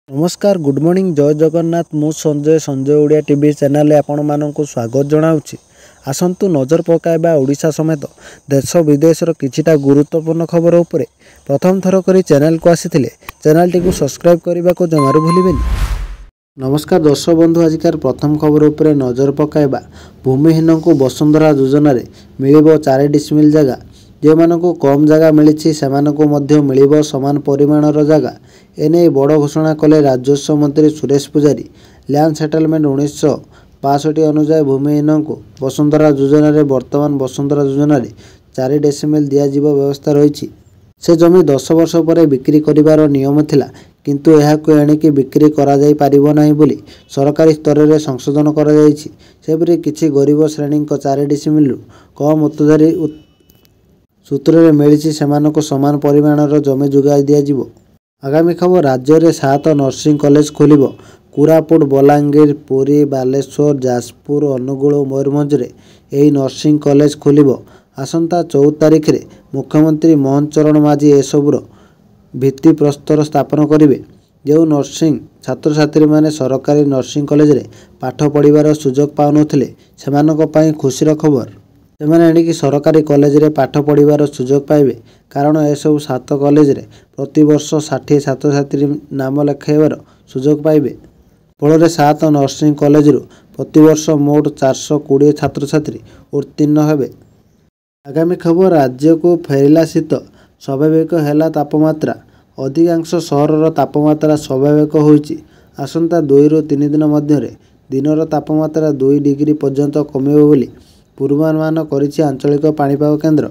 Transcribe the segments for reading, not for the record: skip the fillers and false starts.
नमस्कार good morning जय जगन्नाथ मु संजय ओडिया टीवी चैनल आपण मानक स्वागत जनाऊँगी। आसतु नजर पकाइबा ओडिशा समेत देश विदेशर किछिटा गुरुत्वपूर्ण खबर उपरे प्रथम थर करी चैनल को आसीथिले चैनल टी को सब्सक्राइब करने को जमारू भूलिबेनी। नमस्कार दर्शक बंधु आजिकार प्रथम खबर उपरे नजर पकाइबा भूमिहीन को वसुंधरा योजना रे मिलिबो 4 डिसमिल जगह जो मानक कम जगह मिली से मिलिबो समान परिमाणर जगह एने बड़ घोषणा कले राजस्व मंत्री सुरेश पुजारी। लैंड सेटलमेंट 1965 अनुसार भूमिहीन को वसुंधरा योजना रे वर्तमान वसुंधरा योजना रे 4 डेसिमिल दियाजिबो व्यवस्था रही। से जमी 10 वर्ष पर बिक्री करिवार नियम थिला किंतु एहाको एणिकी बिक्री करा जाई पारिबो नाही बोली सरकारी स्तर में संशोधन करा जायछि। सेपरि किछि गरीब श्रेणी 4 डेसिमिल कम उत्तरधारी सूत्र में मिली सेमानको समान परिमाणर जमी जोगाई दियाजिबो। आगामी खबर राज्य में 7 नर्सिंग कॉलेज खोलिबो। कोरापुट बलांगीर पुरी बालेश्वर जाजपुर अनुगुल मयूरभंज रे एही नर्सिंग कॉलेज खोलिबो। आसंता 14 तारिख रे मुख्यमंत्री मोहन चरण माझी एसबुर भित्ति प्रस्तर स्थापन करिवे। जो नर्सिंग छात्र छात्री माने सरकारी नर्सिंग कॉलेज रे पाठ पढ़िबार सुजोग पाउनथिले सेमानक पई खुशीर खबर। सेमाने एणिकी सरकारी कॉलेज रे पाठ पढ़िबार सुजोग पाइबे कारण एसबू 7 कॉलेज रे प्रति वर्ष 60 छात्र छात्री नाम लेखाइबार सुजोग पाइबे। फल 7 नर्सिंग कॉलेज रु प्रति वर्ष मोट 420 छात्र छात्री उत्तीर्ण हेबे। आगामी खबर राज्य को फेरिला शीत स्वाभाविक हैला तापमात्रा। अधिकांश सहरर तापमात्रा स्वाभाविक होइछि। आसंता 2 ରୁ 3 दिन मध्य दिनर तापमात्रा 2 डिग्री पर्यंत कमिबो बोली पूर्वानुमान करिछि आंचलिक पाणीपाग केन्द्र।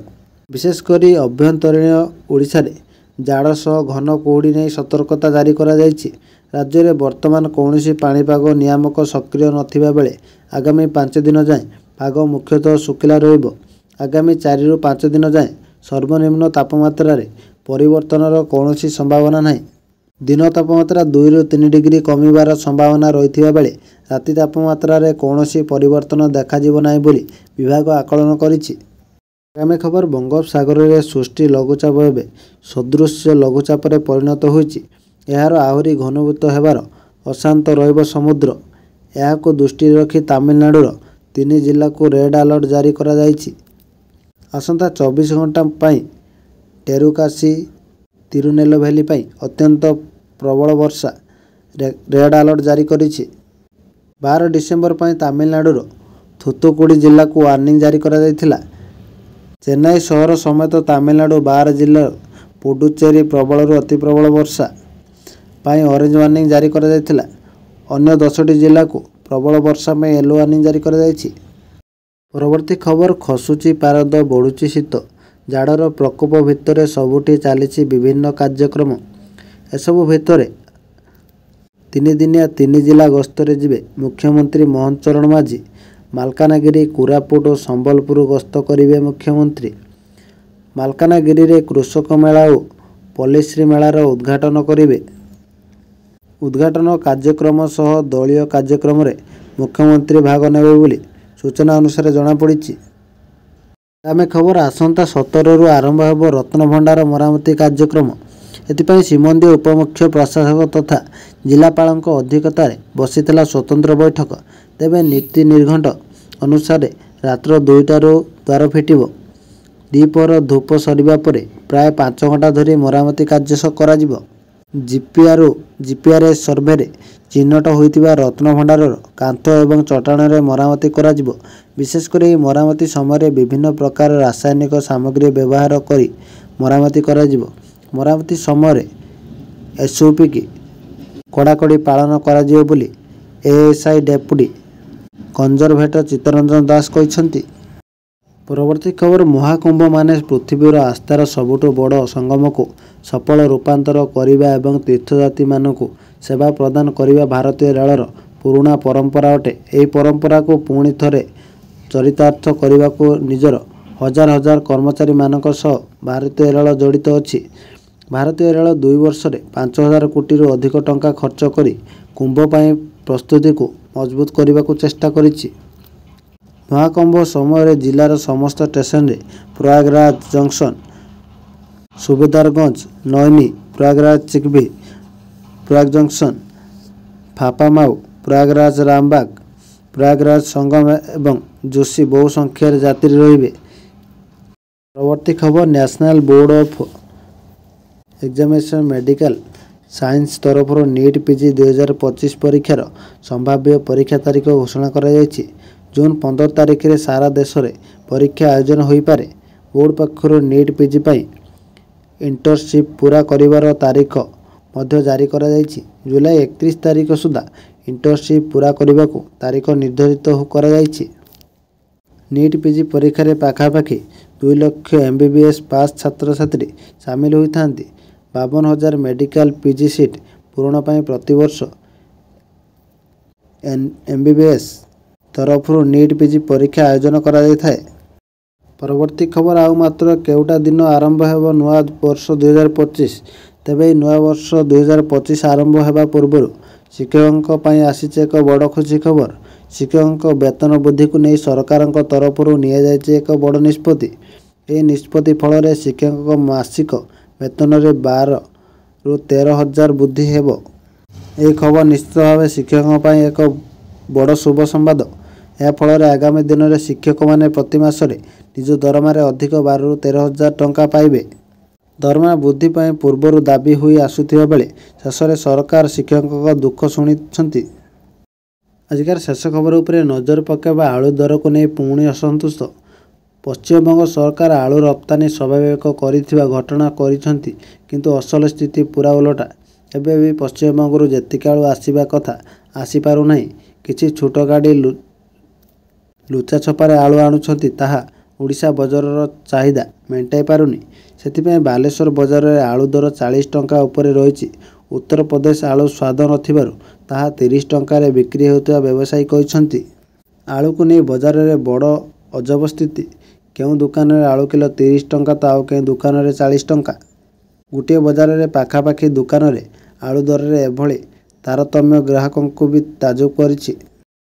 विशेषकर अभ्यंतरीण ओडिशा रे जाड़ सह घन कुहुड़ी नहीं सतर्कता जारी करा जायछि। राज्य में वर्तमान कौनसी पाणीपाग नियामक सक्रिय नथिबा बेले आगामी 5 दिन जाए पाग मुख्यतः शुखिला रहिबो। आगामी 4 ରୁ 5 दिन जाए सर्वनिम्न तापमात्रा रे परिवर्तनर कौनसी संभावना नहीं। दिन तापमात्रा 2 ରୁ 3 डिग्री कमिबार संभावना रहिथिबा बेले राति तापमात्रा रे कौनसी परिवर्तन देखाजिबो नाही बोली विभाग आकलन करिछि। आगामी खबर बंगोपसागर में सृष्टि लघुचाप एवं सदृश्य लघुचाप परिणत होइछि। एहार आहुरी घनीभूत हेबार अशांत रहिबो समुद्र। एहाको दृष्टि रखी तमिलनाडुर 3 जिला को रेड अलर्ट जारी करा जायछि। आसंता 24 घंटा पाई टेरुकासी तिरुनेलवेली पाई अत्यंत प्रबल वर्षा रेड अलर्ट जारी करिछि। 12 डिसेम्बर पाई तमिलनाडुर थुथुकुडी जिला को वार्निंग जारी करा जायथिला। चेन्नई सहर समेत तमिलनाडु 12 जिला पुडुचेरी प्रबल अति प्रबल वर्षा पाई ऑरेंज वार्निंग जारी करा जायथिला। अन्य 10टी जिला को प्रबल वर्षा में येलो वार्निंग जारी करा जायछि। परवर्ती खबर खसुची पारद बढ़ुची शीत जाड़र प्रकोप भितर सबुठी चली विभिन्न कार्यक्रम। एसबू भितर 3 दिनिया 3 जिला गस्तरे जिबे मुख्यमंत्री मोहन चरण माझी। मालकानगिरी कोरापुट और संबलपुर गस्त करिवे मुख्यमंत्री। मालकानगिरी रे कृषक मेला और पल्लीश्री मेलार उद्घाटन करिवे। उद्घाटन कार्यक्रम सह दलीय कार्यक्रम रे मुख्यमंत्री भाग नेबे बोली सूचना अनुसार जना पड़िछि। आमे खबर आसंता 17 रु आरंभ हेबो रत्न भंडार मरामती कार्यक्रम। एथिपाई श्रीमंदी उपमुख्य प्रशासक तथा जिलापालଙ୍କ अध्यक्षतार बसिथिला स्वतंत्र बैठक। तेबे नीति निर्घंट अनुसार रात्र 2टारू द्वार फिटिबो। दीपर धूप सरिबा परे प्राय 5 घंटा धरी मरामती कार्य कराजिबो। जीपीआरएस सर्वे रे चिन्हट होइतिबा रत्न भंडारर कांथ एवं चट्टाण रे मरामती कराजिबो। विशेषकर ଏହି मरामती समय विभिन्न प्रकार रासायनिक सामग्री व्यवहार करी मरामती कराजिबो। मरामती समय एसओपी की कड़ाकड़ी पालन कराजिबो बोली एएसआई डेपुटी कंजरभेटर चित्तरंजन दास कहते। परवर्ती खबर महाकुंभ माने पृथ्वीर आस्थार सबुठु बड़ संगम को सफल रूपांतर करिबा एवं तीर्थयात्री मानकु सेवा प्रदान करिबा भारतीय रेलर पुराना परंपरा अटे। एही परंपरा को पुणी थरे चरितार्थ करने को निजर हजार हजार कर्मचारी मानक सह भारतीय रेल जड़ित अछि। भारतीय रेल 2 वर्ष रे 5000 कोटी रु अधिक टंका खर्च करी कुंभ पाई प्रस्तुति को मजबूत करने को चेष्टा करिछि। महाकुंभ समय जिलार समस्त स्टेशन रे प्रयागराज जंक्शन सुबेदारगंज नैनी प्रयागराज चिकबी प्रयाग जंक्शन फाफामाऊ, प्रयागराज रामबाग, प्रयागराज संगम एवं जोशी बहु संख्यार यात्री रहिबे। परवर्ती खबर national board of examination medical science तरफ नीट पीजी 2025 परीक्षार संभाव्य परीक्षा तारीख घोषणा करा जायछि। जून 15 तारिख रे सारा देश रे परीक्षा आयोजन होई पारे। बोर्ड पक्षर नीट पीजी पाई इंटर्नशिप पूरा करिवार तारीख मध्य जारी करा जायछि। जुलाई 31 तारिख सुधा इंटर्नशिप पूरा करने तारीख निर्धारित करा जायछि। नीट पीजी परीक्षा रे पाखापाखि 2 लाख एमबीबीएस पास छात्र छात्री सामिल होता। 52,000 मेडिकल पीजी सीट पूरण पर प्रतिवर्ष एमबीबीएस तरफ नीट पीजी परीक्षा आयोजन करा जायଥାଏ। परवर्ती खबर आउ मात्र केउटा दिन आरंभ हेब नुआ वर्ष 2025। तेबे नुआ वर्ष 2025 आरंभ हेबा पूर्व शिक्षकों पर आसीचे एक बड़ खुशी खबर। शिक्षकों वेतन वृद्धि को नहीं सरकार तरफ एक बड़ निष्पत्ति। यह निष्पत्ति फल शिक्षकों मासिक वेतन रे 12 ରୁ 13,000 वृद्धि हेब। यह खबर निश्चित भाव शिक्षकों पर एक बड़ शुभ संवाद। यह फल आगामी दिन में शिक्षक मैंने प्रति मासरे निज दरमार अधिक 12 ରୁ 13,000 टंका पाइबे। दरमा वृद्धि पर पूर्वर दाबी हुई आसुथिबा बेले शेष में सरकार शिक्षकों दुख शुणी। आजिकार शेष खबर उपरे नजर पकाइबा आलू दर को नहीं पुणी असंतुष्ट। पश्चिमबंग सरकार आलू रप्तानी स्वाभाविक करिथिबा घोषणा करिसेंती, किंतु असल स्थिति पूरा उलटा। एबे भी पश्चिमबंग जेतिक आलू आसीबा कथा आसी पारु नाही। किछि छोट गाड़ी लुचा छपारे आलू आणुछंती, ताहा ओडिशा बजारर चाहिदा मेंटाई पारुनी। सेथिपई बालेश्वर बजार रे आलू दर 40 टंका उपरे रहिछि। उत्तर प्रदेश आलू स्वाद नथिबारु ताहा 30 टंका रे बिक्री हेउथिबा व्यवसायी कहिसंती। आलू को नहीं बजार रे बड़ अजब स्थिति। केउ दुकान रे आलू किलो 30 टंका तो आउ केउ दुकान रे 40 टंका। गोटे बजार रे पाखापाखि दुकान रे आलू दर रे एभली तारतम्य ग्राहकों को भी ताजुब करिछि।